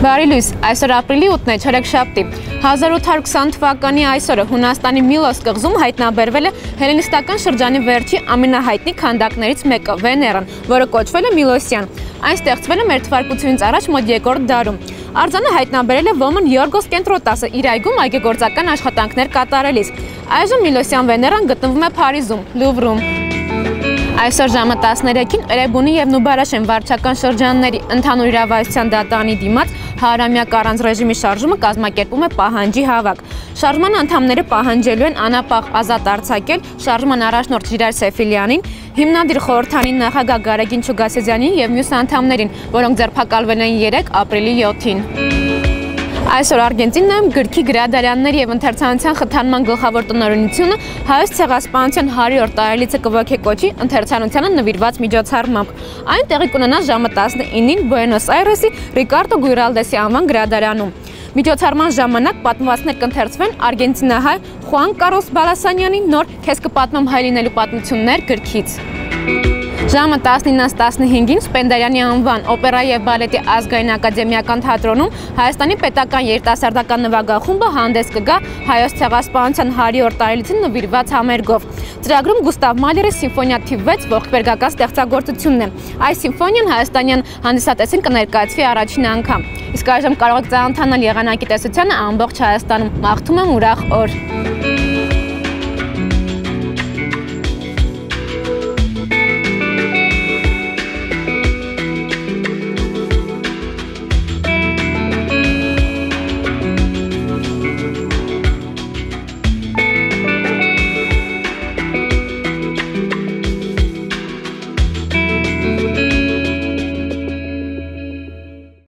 Բարի լույս, այսօր ապրիլի 8-ն է, չորեքշաբթի։ 1820 թվականի այսօրը Հունաստանի Միլոս կղզում հայտնաբերվել է հելենիստական շրջանի վերջի ամենահայտնի քանդակներից մեկը՝ Վեներան, որը կոչվել է Միլոսյան։ Այն ստեղծվել է մեր թվարկությունից առաջ մոտ 2-րդ դարում։ Արձանը հայտնաբերել է ոմն Յորգոս Կենտրոտասը իր այգում այգեգործական աշխատանքներ կատարելիս։ Այժմ Միլոսյան Վեներան գտնվում է Փարիզում, Լուվրում։ Այսօր ժամը 13-ին Էրեբունի և Նուբարաշեն վարչական շրջանների ընդհանուր իրավասության դատարանի դիմաց հարամյակ առանց ռեժիմի շարժումը կազմակերպում է պահանջի հավաք։ Շարժման անդամները պահանջելու են անապահ ազատ արձակել շարժման առաջնորդ Ժիրայր Սեֆիլյանին, հիմնադիր խորհրդանի նախագահ Գարեգին Չուգասեզյանին և մյուս անդամներին, որոնք ձերբակալվել են 3 ապրիլի 7-ին։ Այսօր Արգենտինայում գրքի գրադարանների և ընթերցանության խթանման գլխավոր տնօրինությունը հայոց ցեղասպանության 100-րդ տարելիցը կողոքի ընթերցանությանը նվիրված միջոցառմամբ։ Այն տեղի կունենա ժամը 19-ին Բուենոս Այրեսի Ռիկարդո Գույրալդեսի անվան գրադարանում։ Միջոցառման ժամանակ պատմվածքներ կընթերցվեն արգենտինահայ Խուան Կարլոս Բալասանյանի նոր «Քեզ կպատմեմ հայ լինելու պատմություններ» գրքից։ Ժամը 19:15-ին Սպենդիարյանի անվան օպերայի և բալետի ազգային ակադեմիական թատրոնում Հայաստանի պետական երիտասարդական նվագախումբը հանդես կգա հայոց ցեղասպանության 100-րդ տարելիցին նվիրված համերգով։ Ծրագրում Գուստավ Մալերի սիմֆոնիա թիվ 6 ողբերգական ստեղծագործությունն է։ Այս սիմֆոնիան հայաստանյան հանդիսատեսին կներկայացվի առաջին անգամ։ Իսկ այժմ կարող եք ծանոթանալ եղանակի տեսությանը ամբողջ Հայաստանում։ Մաղթում եմ ուրախ օր։